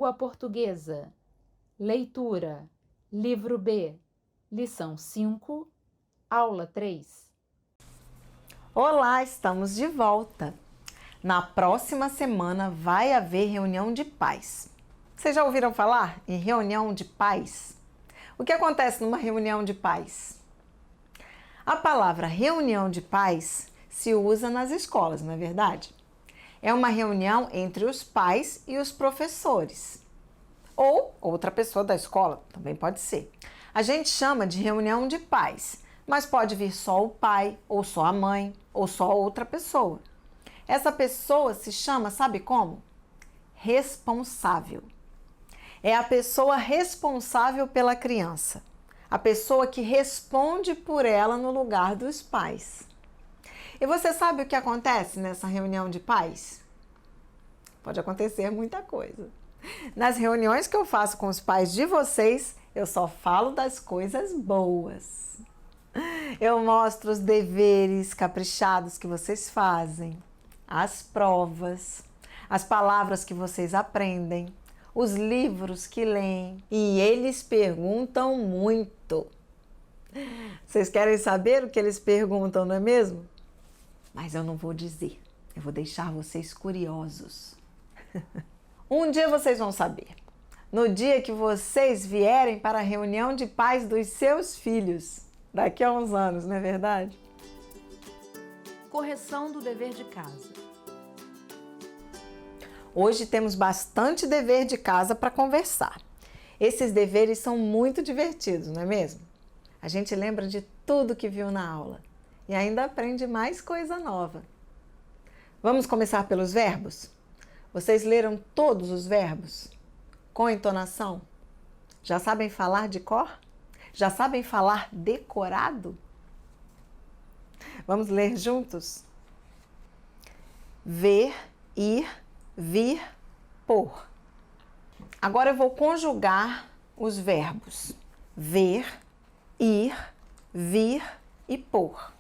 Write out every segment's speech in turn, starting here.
Língua Portuguesa. Leitura. Livro B. Lição 5. Aula 3. Olá, estamos de volta. Na próxima semana vai haver reunião de pais. Vocês já ouviram falar em reunião de pais? O que acontece numa reunião de pais? A palavra reunião de pais se usa nas escolas, não é verdade? É uma reunião entre os pais e os professores. Ou outra pessoa da escola, também pode ser. A gente chama de reunião de pais, mas pode vir só o pai, ou só a mãe, ou só outra pessoa. Essa pessoa se chama, sabe como? Responsável. É a pessoa responsável pela criança. A pessoa que responde por ela no lugar dos pais. E você sabe o que acontece nessa reunião de pais? Pode acontecer muita coisa. Nas reuniões que eu faço com os pais de vocês, eu só falo das coisas boas. Eu mostro os deveres caprichados que vocês fazem, as provas, as palavras que vocês aprendem, os livros que leem. E eles perguntam muito. Vocês querem saber o que eles perguntam, não é mesmo? Mas eu não vou dizer. Eu vou deixar vocês curiosos. Um dia vocês vão saber. No dia que vocês vierem para a reunião de pais dos seus filhos. Daqui a uns anos, não é verdade? Correção do dever de casa. Hoje temos bastante dever de casa para conversar. Esses deveres são muito divertidos, não é mesmo? A gente lembra de tudo que viu na aula e ainda aprende mais coisa nova. Vamos começar pelos verbos? Vocês leram todos os verbos? Com entonação? Já sabem falar de cor? Já sabem falar decorado? Vamos ler juntos? Ver, ir, vir, pôr. Agora eu vou conjugar os verbos ver, ir, vir e pôr.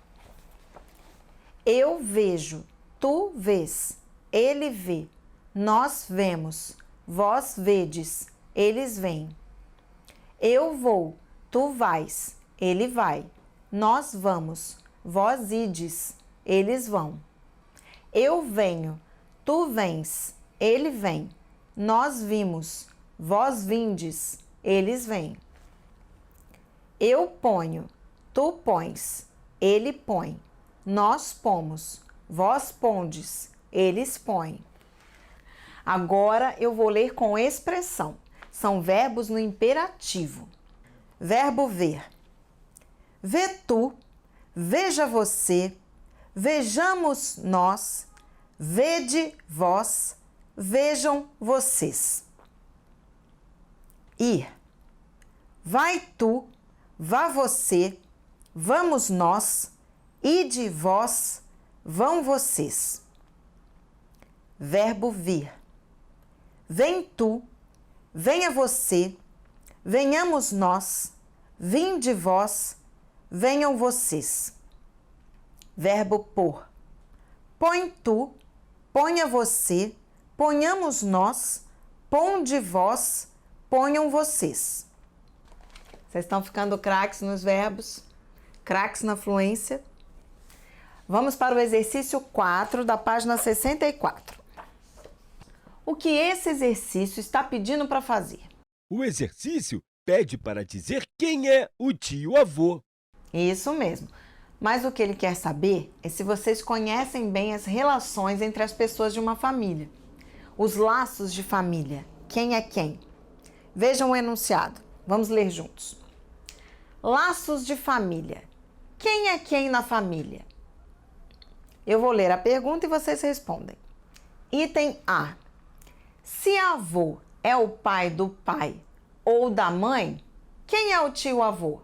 Eu vejo, tu vês, ele vê, nós vemos, vós vedes, eles veem. Eu vou, tu vais, ele vai, nós vamos, vós ides, eles vão. Eu venho, tu vens, ele vem, nós vimos, vós vindes, eles vêm. Eu ponho, tu pões, ele põe, nós pomos, vós pondes, eles põem. Agora eu vou ler com expressão. São verbos no imperativo. Verbo ver. Vê tu, veja você, vejamos nós, vede vós, vejam vocês. Ir. Vai tu, vá você, vamos nós, ide vós, vão vocês. Verbo vir. Vem tu, venha você, venhamos nós, vinde vós, venham vocês. Verbo pôr. Põe tu, ponha você, ponhamos nós, ponde vós, ponham vocês. Vocês estão ficando craques nos verbos? Craques na fluência? Vamos para o exercício 4 da página 64. O que esse exercício está pedindo para fazer? O exercício pede para dizer quem é o tio-avô. Isso mesmo. Mas o que ele quer saber é se vocês conhecem bem as relações entre as pessoas de uma família. Os laços de família. Quem é quem? Vejam o enunciado. Vamos ler juntos. Laços de família. Quem é quem na família? Eu vou ler a pergunta e vocês respondem. Item A. Se avô é o pai do pai ou da mãe, quem é o tio-avô?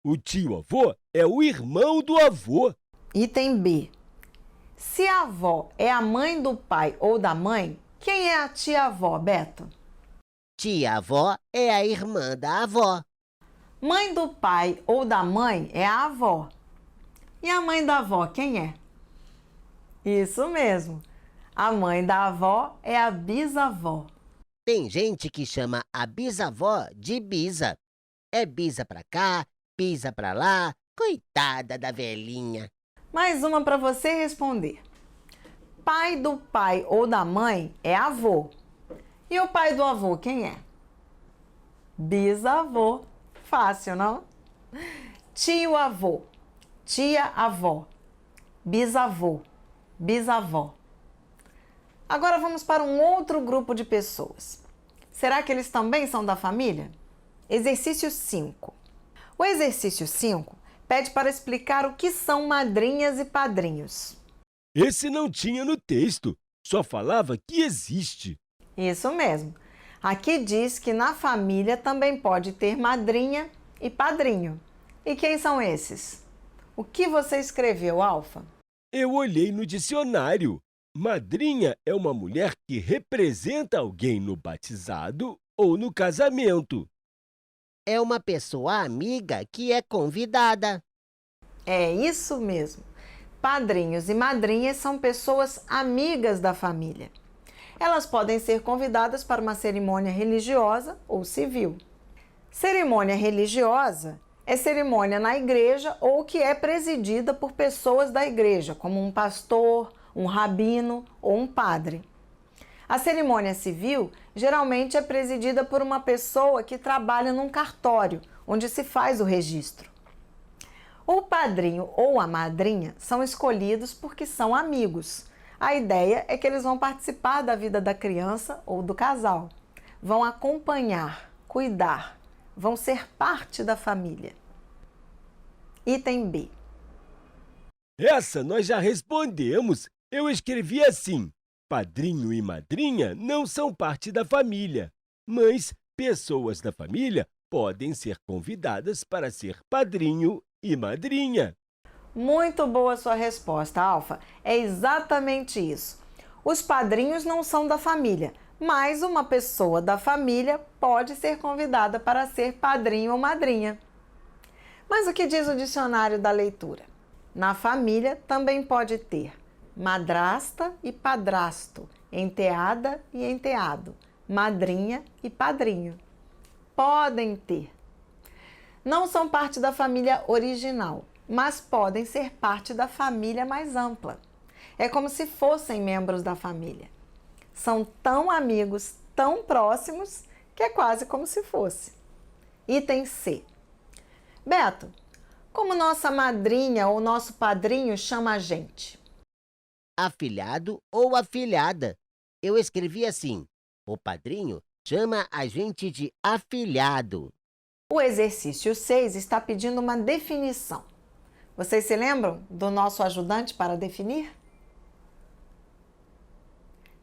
O tio-avô é o irmão do avô. Item B. Se a avó é a mãe do pai ou da mãe, quem é a tia-avó, Beto? Tia-avó é a irmã da avó. Mãe do pai ou da mãe é a avó. E a mãe da avó, quem é? Isso mesmo. A mãe da avó é a bisavó. Tem gente que chama a bisavó de bisa. É bisa pra cá, bisa pra lá. Coitada da velhinha. Mais uma para você responder. Pai do pai ou da mãe é avô. E o pai do avô, quem é? Bisavô. Fácil, não? Tio-avô, tia-avó, bisavô, bisavó. Agora vamos para um outro grupo de pessoas. Será que eles também são da família? Exercício 5. O exercício 5 pede para explicar o que são madrinhas e padrinhos. Esse não tinha no texto, só falava que existe. Isso mesmo. Aqui diz que na família também pode ter madrinha e padrinho. E quem são esses? O que você escreveu, Alfa? Eu olhei no dicionário. Madrinha é uma mulher que representa alguém no batizado ou no casamento. É uma pessoa amiga que é convidada. É isso mesmo. Padrinhos e madrinhas são pessoas amigas da família. Elas podem ser convidadas para uma cerimônia religiosa ou civil. Cerimônia religiosa é cerimônia na igreja ou que é presidida por pessoas da igreja, como um pastor, um rabino ou um padre. A cerimônia civil geralmente é presidida por uma pessoa que trabalha num cartório, onde se faz o registro. O padrinho ou a madrinha são escolhidos porque são amigos. A ideia é que eles vão participar da vida da criança ou do casal, vão acompanhar, cuidar, vão ser parte da família. Item B. Essa nós já respondemos. Eu escrevi assim: padrinho e madrinha não são parte da família, mas pessoas da família podem ser convidadas para ser padrinho e madrinha. Muito boa sua resposta, Alfa. É exatamente isso. Os padrinhos não são da família, mas uma pessoa da família pode ser convidada para ser padrinho ou madrinha. Mas o que diz o dicionário da leitura? Na família também pode ter madrasta e padrasto, enteada e enteado, madrinha e padrinho. Podem ter. Não são parte da família original, mas podem ser parte da família mais ampla. É como se fossem membros da família. São tão amigos, tão próximos, que é quase como se fosse. Item C. Beto, como nossa madrinha ou nosso padrinho chama a gente? Afilhado ou afilhada. Eu escrevi assim: o padrinho chama a gente de afilhado. O exercício 6 está pedindo uma definição. Vocês se lembram do nosso ajudante para definir?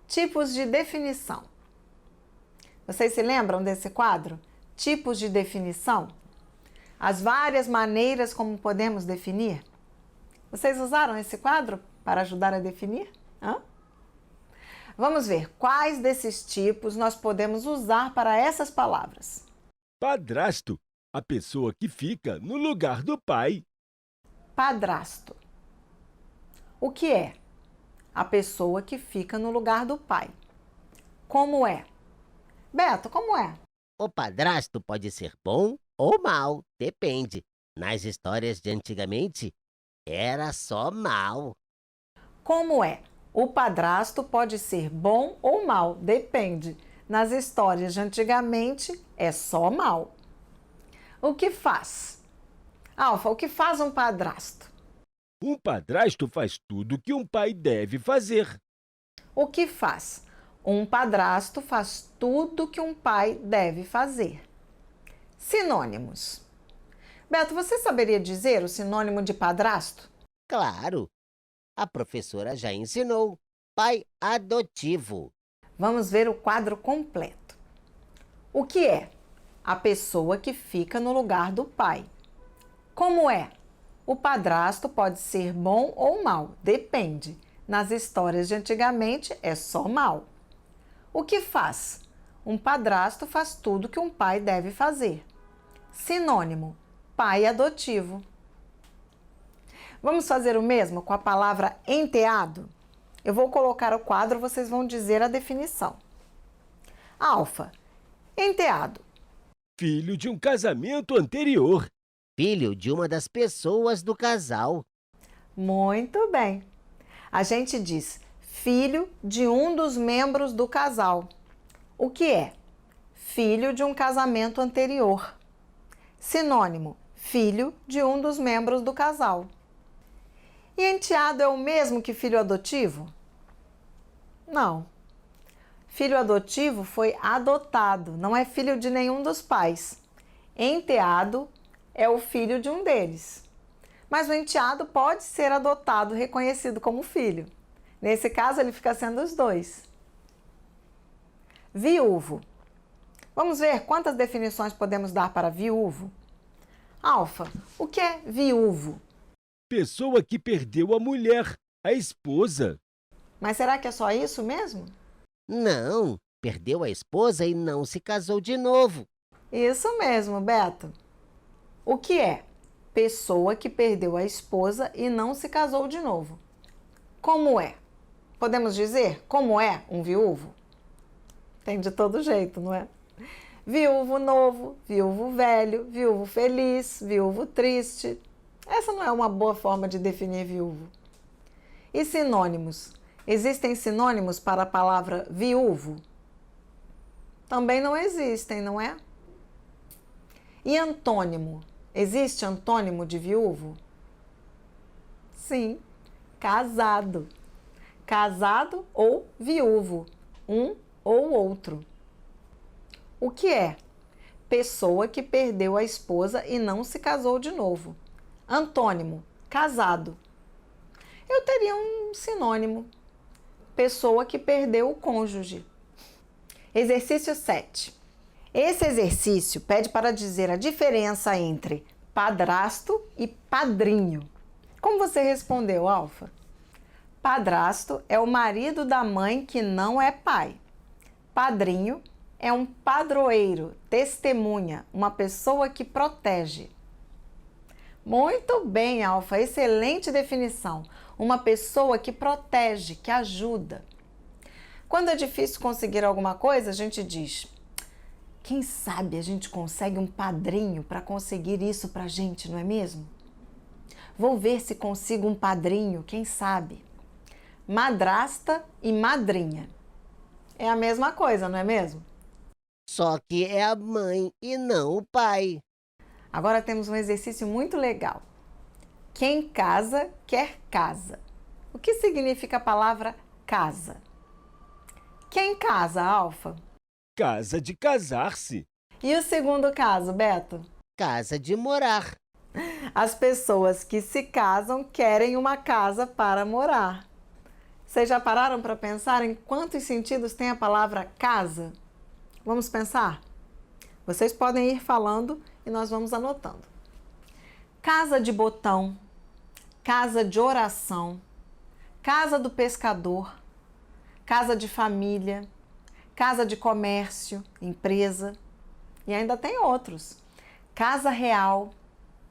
Tipos de definição. Vocês se lembram desse quadro? Tipos de definição? As várias maneiras como podemos definir? Vocês usaram esse quadro para ajudar a definir? Hã? Vamos ver quais desses tipos nós podemos usar para essas palavras. Padrasto, a pessoa que fica no lugar do pai. Padrasto. O que é? A pessoa que fica no lugar do pai. Como é? Beto, como é? O padrasto pode ser bom ou mal, depende. Nas histórias de antigamente, era só mal. Como é? O padrasto pode ser bom ou mal, depende. Nas histórias de antigamente, é só mal. O que faz? Alfa, o que faz um padrasto? Um padrasto faz tudo que um pai deve fazer. O que faz? Um padrasto faz tudo que um pai deve fazer. Sinônimos. Beto, você saberia dizer o sinônimo de padrasto? Claro, a professora já ensinou. Pai adotivo. Vamos ver o quadro completo. O que é? A pessoa que fica no lugar do pai. Como é? O padrasto pode ser bom ou mal, depende. Nas histórias de antigamente, é só mal. O que faz? Um padrasto faz tudo que um pai deve fazer. Sinônimo: pai adotivo. Vamos fazer o mesmo com a palavra enteado? Eu vou colocar o quadro, vocês vão dizer a definição. Alfa, enteado. Filho de um casamento anterior. Filho de uma das pessoas do casal. Muito bem. A gente diz filho de um dos membros do casal. O que é? Filho de um casamento anterior. Sinônimo, filho de um dos membros do casal. E enteado é o mesmo que filho adotivo? Não. Filho adotivo foi adotado, não é filho de nenhum dos pais. Enteado é o filho de um deles. Mas o enteado pode ser adotado, reconhecido como filho. Nesse caso, ele fica sendo os dois. Viúvo. Vamos ver quantas definições podemos dar para viúvo? Alfa, o que é viúvo? Pessoa que perdeu a mulher, a esposa. Mas será que é só isso mesmo? Não, perdeu a esposa e não se casou de novo. Isso mesmo, Beto. O que é? Pessoa que perdeu a esposa e não se casou de novo. Como é? Podemos dizer como é um viúvo? Tem de todo jeito, não é? Viúvo novo, viúvo velho, viúvo feliz, viúvo triste. Essa não é uma boa forma de definir viúvo. E sinônimos? Existem sinônimos para a palavra viúvo? Também não existem, não é? E antônimo? Existe antônimo de viúvo? Sim, casado. Casado ou viúvo, um ou outro. O que é? Pessoa que perdeu a esposa e não se casou de novo. Antônimo, casado. Eu teria um sinônimo. Pessoa que perdeu o cônjuge. Exercício 7. Esse exercício pede para dizer a diferença entre padrasto e padrinho. Como você respondeu, Alfa? Padrasto é o marido da mãe que não é pai. Padrinho é um padroeiro, testemunha, uma pessoa que protege. Muito bem, Alfa, excelente definição. Uma pessoa que protege, que ajuda. Quando é difícil conseguir alguma coisa, a gente diz: quem sabe a gente consegue um padrinho para conseguir isso para a gente, não é mesmo? Vou ver se consigo um padrinho, quem sabe? Madrasta e madrinha. É a mesma coisa, não é mesmo? Só que é a mãe e não o pai. Agora temos um exercício muito legal. Quem casa, quer casa. O que significa a palavra casa? Quem casa, Alfa? Casa de casar-se. E o segundo caso, Beto? Casa de morar. As pessoas que se casam querem uma casa para morar. Vocês já pararam para pensar em quantos sentidos tem a palavra casa? Vamos pensar? Vocês podem ir falando e nós vamos anotando. Casa de botão, casa de oração, casa do pescador, casa de família, casa de comércio, empresa, e ainda tem outros. Casa real,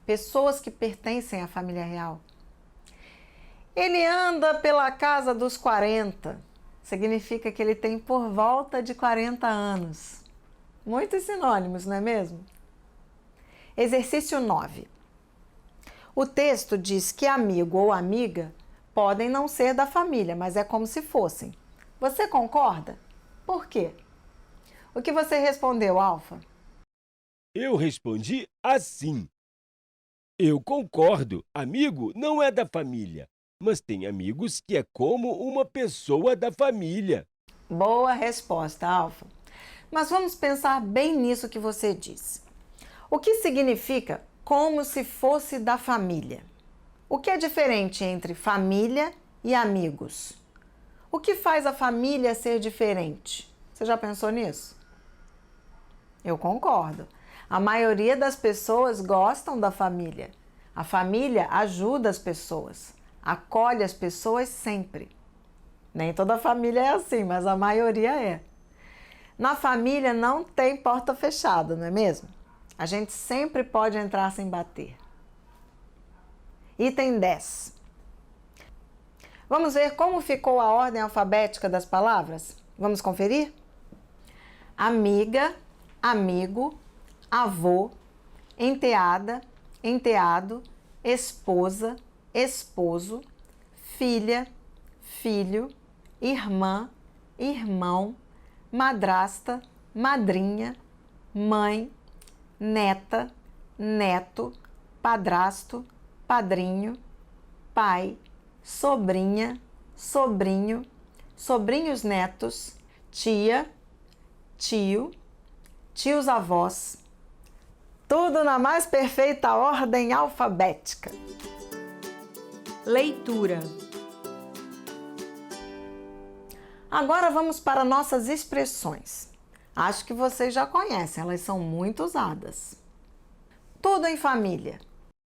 pessoas que pertencem à família real. Ele anda pela casa dos 40, significa que ele tem por volta de 40 anos. Muitos sinônimos, não é mesmo? Exercício 9. O texto diz que amigo ou amiga podem não ser da família, mas é como se fossem. Você concorda? Por quê? O que você respondeu, Alfa? Eu respondi assim. Eu concordo. Amigo não é da família, mas tem amigos que é como uma pessoa da família. Boa resposta, Alfa. Mas vamos pensar bem nisso que você disse. O que significa como se fosse da família? O que é diferente entre família e amigos? O que faz a família ser diferente? Você já pensou nisso? Eu concordo. A maioria das pessoas gostam da família. A família ajuda as pessoas, acolhe as pessoas sempre. Nem toda família é assim, mas a maioria é. Na família não tem porta fechada, não é mesmo? A gente sempre pode entrar sem bater. Item 10. Vamos ver como ficou a ordem alfabética das palavras? Vamos conferir? amiga, amigo, avô, enteada, enteado, esposa, esposo, filha, filho, irmã, irmão, madrasta, madrinha, mãe, neta, neto, padrasto, padrinho, pai, sobrinha, sobrinho, sobrinhos netos, tia, tio, tios-avós. Tudo na mais perfeita ordem alfabética. Leitura. Agora vamos para nossas expressões. Acho que vocês já conhecem, elas são muito usadas. Tudo em família.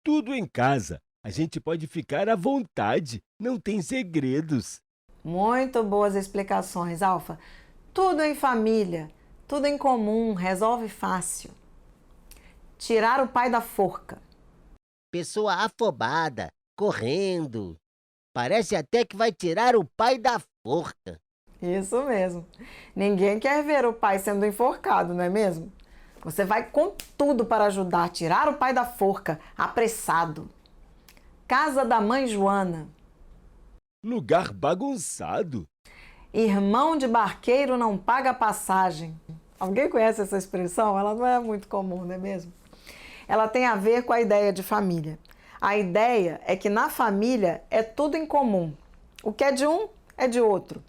Tudo em casa. A gente pode ficar à vontade, não tem segredos. Muito boas explicações, Alfa. Tudo em família, tudo em comum, resolve fácil. Tirar o pai da forca. Pessoa afobada, correndo. Parece até que vai tirar o pai da forca. Isso mesmo. Ninguém quer ver o pai sendo enforcado, não é mesmo? Você vai com tudo para ajudar a tirar o pai da forca, apressado. Casa da mãe Joana. Lugar bagunçado. Irmão de barqueiro não paga passagem. Alguém conhece essa expressão? Ela não é muito comum, não é mesmo? Ela tem a ver com a ideia de família. A ideia é que na família é tudo em comum. O que é de um é de outro.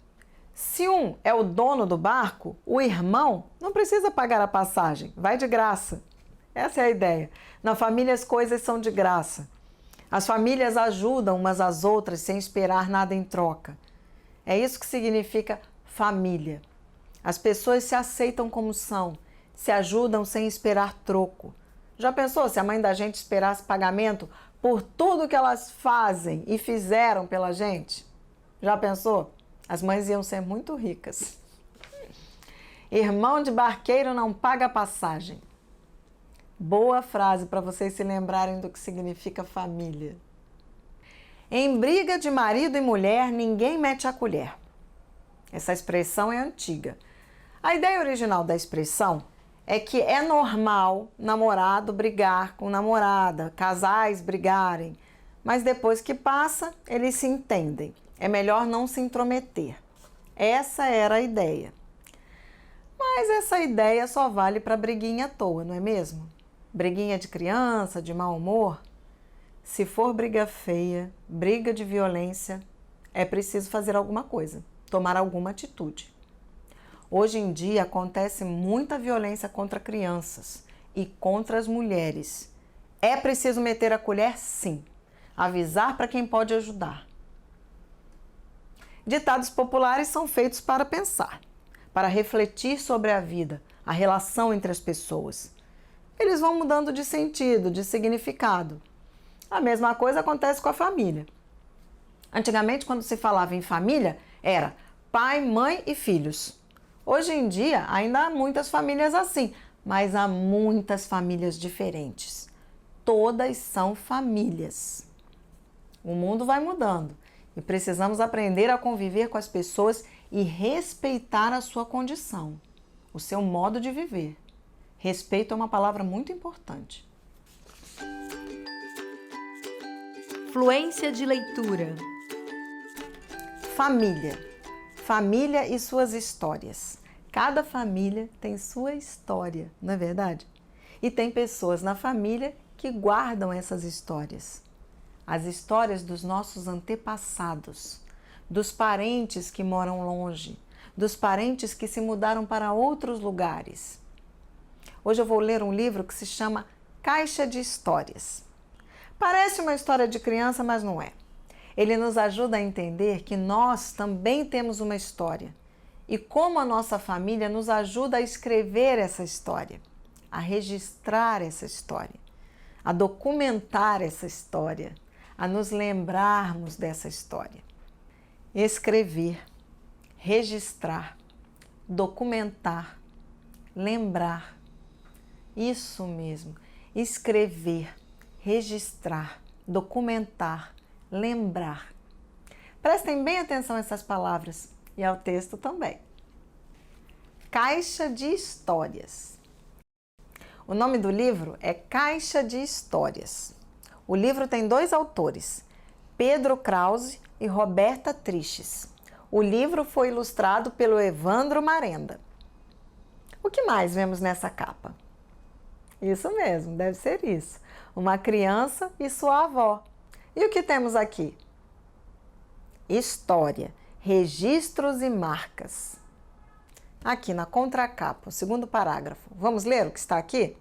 Se um é o dono do barco, o irmão não precisa pagar a passagem, vai de graça. Essa é a ideia. Na família as coisas são de graça. As famílias ajudam umas às outras sem esperar nada em troca. É isso que significa família. As pessoas se aceitam como são, se ajudam sem esperar troco. Já pensou se a mãe da gente esperasse pagamento por tudo que elas fazem e fizeram pela gente? Já pensou? As mães iam ser muito ricas. Irmão de barqueiro não paga passagem. Boa frase para vocês se lembrarem do que significa família. Em briga de marido e mulher, ninguém mete a colher. Essa expressão é antiga. A ideia original da expressão é que é normal namorado brigar com namorada, casais brigarem, mas depois que passa, eles se entendem. É melhor não se intrometer. Essa era a ideia. Mas essa ideia só vale para briguinha à toa, não é mesmo? Briguinha de criança, de mau humor. Se for briga feia, briga de violência, é preciso fazer alguma coisa, tomar alguma atitude. Hoje em dia acontece muita violência contra crianças e contra as mulheres. É preciso meter a colher, sim. Avisar para quem pode ajudar. Ditados populares são feitos para pensar, para refletir sobre a vida, a relação entre as pessoas. Eles vão mudando de sentido, de significado. A mesma coisa acontece com a família. Antigamente, quando se falava em família, era pai, mãe e filhos. Hoje em dia, ainda há muitas famílias assim, mas há muitas famílias diferentes. Todas são famílias. O mundo vai mudando e precisamos aprender a conviver com as pessoas e respeitar a sua condição, o seu modo de viver. Respeito é uma palavra muito importante. Fluência de leitura. Família. Família e suas histórias. Cada família tem sua história, não é verdade? E tem pessoas na família que guardam essas histórias. As histórias dos nossos antepassados, dos parentes que moram longe, dos parentes que se mudaram para outros lugares. Hoje eu vou ler um livro que se chama Caixa de Histórias. Parece uma história de criança, mas não é. Ele nos ajuda a entender que nós também temos uma história e como a nossa família nos ajuda a escrever essa história, a registrar essa história, a documentar essa história, a nos lembrarmos dessa história. Escrever, registrar, documentar, lembrar. Isso mesmo, escrever, registrar, documentar, lembrar. Prestem bem atenção a essas palavras e ao texto também. Caixa de Histórias. O nome do livro é Caixa de Histórias. O livro tem 2 autores, Pedro Krause e Roberta Triches. O livro foi ilustrado pelo Evandro Marenda. O que mais vemos nessa capa? Isso mesmo, deve ser isso. Uma criança e sua avó. E o que temos aqui? História, registros e marcas. Aqui na contracapa, o segundo parágrafo. Vamos ler o que está aqui?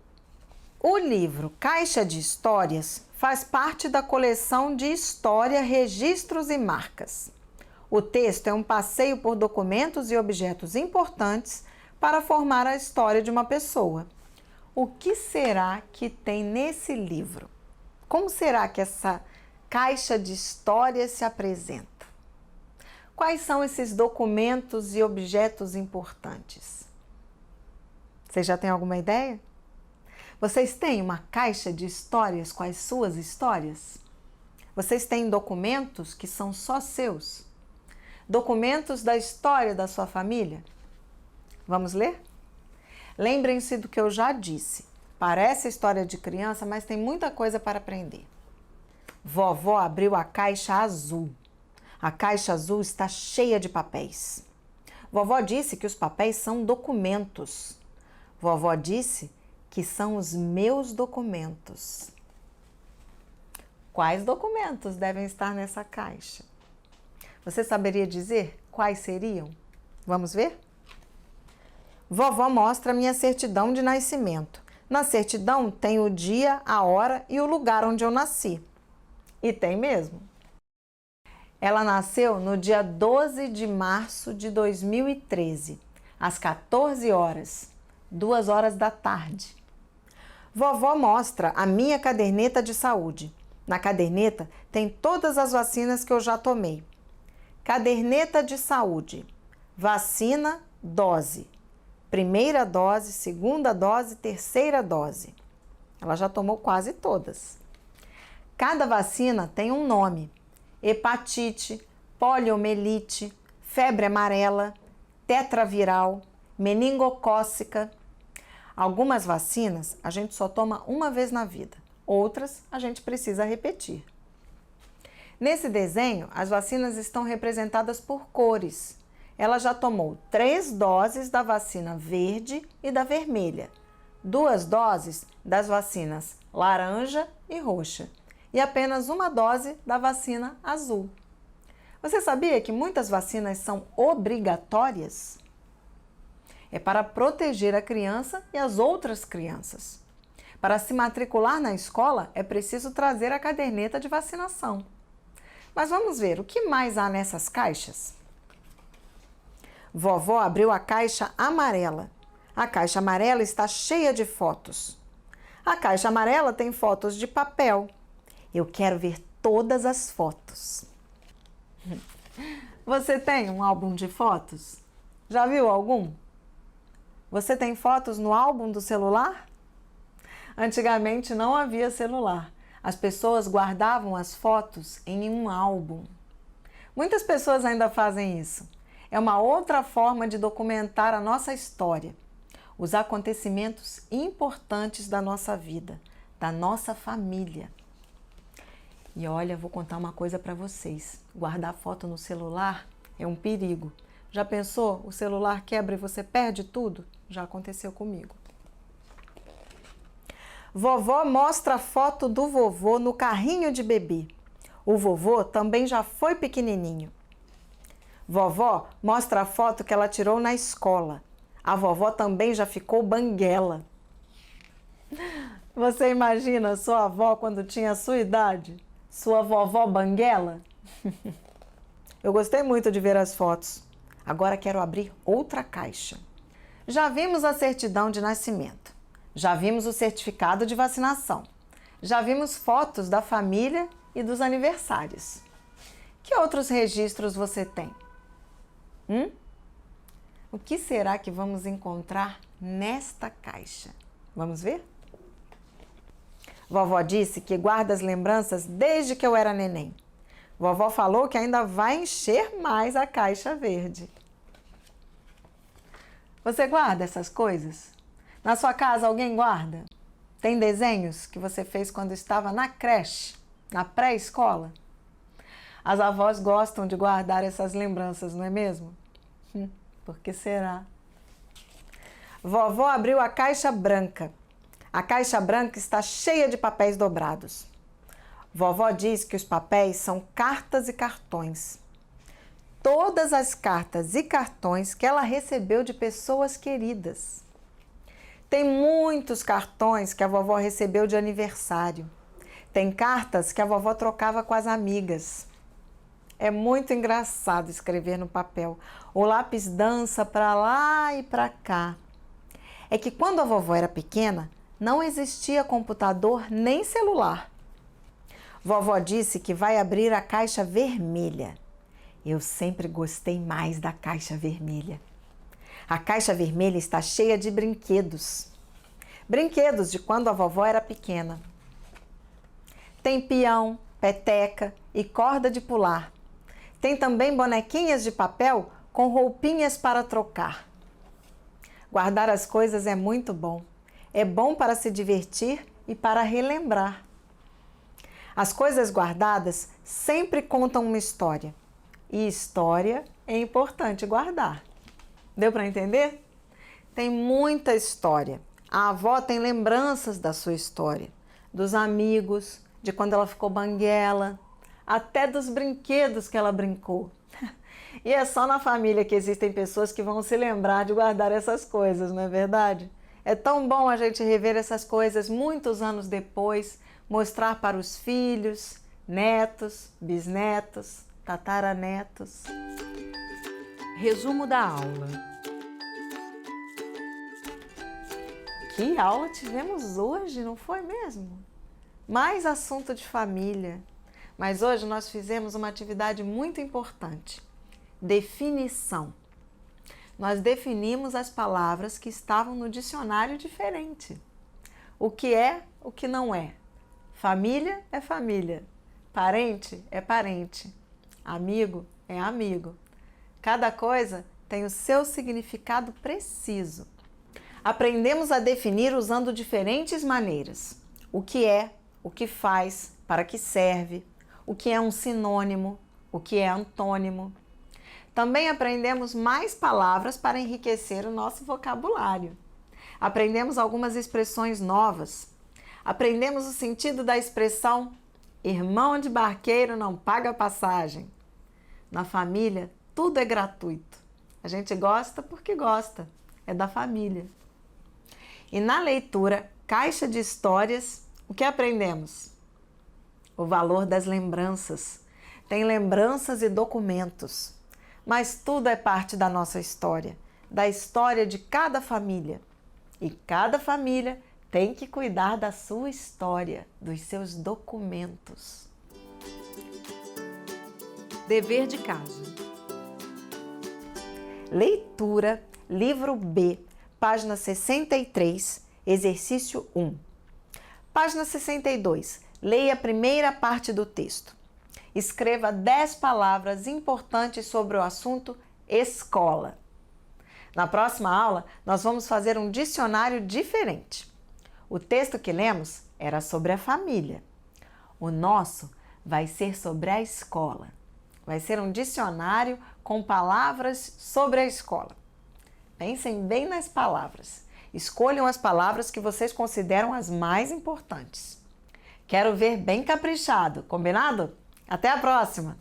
O livro Caixa de Histórias faz parte da coleção de História, Registros e Marcas. O texto é um passeio por documentos e objetos importantes para formar a história de uma pessoa. O que será que tem nesse livro? Como será que essa caixa de histórias se apresenta? Quais são esses documentos e objetos importantes? Você já tem alguma ideia? Vocês têm uma caixa de histórias com as suas histórias? Vocês têm documentos que são só seus? Documentos da história da sua família? Vamos ler? Lembrem-se do que eu já disse. Parece história de criança, mas tem muita coisa para aprender. Vovó abriu a caixa azul. A caixa azul está cheia de papéis. Vovó disse que os papéis são documentos. Vovó disse que são os meus documentos. Quais documentos devem estar nessa caixa? Você saberia dizer quais seriam? Vamos ver? Vovó mostra minha certidão de nascimento. Na certidão tem o dia, a hora e o lugar onde eu nasci. E tem mesmo. Ela nasceu no dia 12 de março de 2013, às 14 horas, 2 horas da tarde. Vovó mostra a minha caderneta de saúde. Na caderneta tem todas as vacinas que eu já tomei. Caderneta de saúde. Vacina, dose. Primeira dose, segunda dose, terceira dose. Ela já tomou quase todas. Cada vacina tem um nome. Hepatite, poliomielite, febre amarela, tetraviral, meningocócica. Algumas vacinas a gente só toma uma vez na vida, outras a gente precisa repetir. Nesse desenho, as vacinas estão representadas por cores. Ela já tomou 3 doses da vacina verde e da vermelha, 2 doses das vacinas laranja e roxa e apenas 1 dose da vacina azul. Você sabia que muitas vacinas são obrigatórias? É para proteger a criança e as outras crianças. Para se matricular na escola, é preciso trazer a caderneta de vacinação. Mas vamos ver, o que mais há nessas caixas? Vovó abriu a caixa amarela. A caixa amarela está cheia de fotos. A caixa amarela tem fotos de papel. Eu quero ver todas as fotos. Você tem um álbum de fotos? Já viu algum? Você tem fotos no álbum do celular? Antigamente não havia celular. As pessoas guardavam as fotos em um álbum. Muitas pessoas ainda fazem isso. É uma outra forma de documentar a nossa história, os acontecimentos importantes da nossa vida, da nossa família. E olha, vou contar uma coisa para vocês. Guardar foto no celular é um perigo. Já pensou? O celular quebra e você perde tudo? Já aconteceu comigo. Vovó mostra a foto do vovô no carrinho de bebê. O vovô também já foi pequenininho. Vovó mostra a foto que ela tirou na escola. A vovó também já ficou banguela. Você imagina sua avó quando tinha a sua idade? Sua vovó banguela? Eu gostei muito de ver as fotos. Agora quero abrir outra caixa. Já vimos a certidão de nascimento. Já vimos o certificado de vacinação. Já vimos fotos da família e dos aniversários. Que outros registros você tem? O que será que vamos encontrar nesta caixa? Vamos ver? Vovó disse que guarda as lembranças desde que eu era neném. Vovó falou que ainda vai encher mais a caixa verde. Você guarda essas coisas? Na sua casa alguém guarda? Tem desenhos que você fez quando estava na creche, na pré-escola? As avós gostam de guardar essas lembranças, não é mesmo? Por que será? Vovó abriu a caixa branca. A caixa branca está cheia de papéis dobrados. Vovó diz que os papéis são cartas e cartões. Todas as cartas e cartões que ela recebeu de pessoas queridas. Tem muitos cartões que a vovó recebeu de aniversário. Tem cartas que a vovó trocava com as amigas. É muito engraçado escrever no papel. O lápis dança para lá e para cá. É que quando a vovó era pequena, não existia computador nem celular. Vovó disse que vai abrir a caixa vermelha. Eu sempre gostei mais da caixa vermelha. A caixa vermelha está cheia de brinquedos. Brinquedos de quando a vovó era pequena. Tem peão, peteca e corda de pular. Tem também bonequinhas de papel com roupinhas para trocar. Guardar as coisas é muito bom. É bom para se divertir e para relembrar. As coisas guardadas sempre contam uma história. E história é importante guardar. Deu para entender? Tem muita história. A avó tem lembranças da sua história, dos amigos, de quando ela ficou banguela, até dos brinquedos que ela brincou. E é só na família que existem pessoas que vão se lembrar de guardar essas coisas, não é verdade? É tão bom a gente rever essas coisas muitos anos depois, mostrar para os filhos, netos, bisnetos, tataranetos. Resumo da aula. Que aula tivemos hoje, não foi mesmo? Mais assunto de família. Mas hoje nós fizemos uma atividade muito importante. Definição. Nós definimos as palavras que estavam no dicionário diferente. O que é, o que não é. Família é família. Parente é parente. Amigo é amigo. Cada coisa tem o seu significado preciso. Aprendemos a definir usando diferentes maneiras. O que é, o que faz, para que serve, o que é um sinônimo, o que é antônimo. Também aprendemos mais palavras para enriquecer o nosso vocabulário. Aprendemos algumas expressões novas. Aprendemos o sentido da expressão irmão de barqueiro não paga passagem. Na família, tudo é gratuito. A gente gosta porque gosta. É da família. E na leitura Caixa de Histórias, o que aprendemos? O valor das lembranças. Tem lembranças e documentos. Mas tudo é parte da nossa história, da história de cada família. E cada família tem que cuidar da sua história, dos seus documentos. Dever de casa. Leitura, livro B, página 63, exercício 1. Página 62. Leia a primeira parte do texto. Escreva 10 palavras importantes sobre o assunto escola. Na próxima aula, nós vamos fazer um dicionário diferente. O texto que lemos era sobre a família. O nosso vai ser sobre a escola. Vai ser um dicionário com palavras sobre a escola. Pensem bem nas palavras. Escolham as palavras que vocês consideram as mais importantes. Quero ver bem caprichado, combinado? Até a próxima!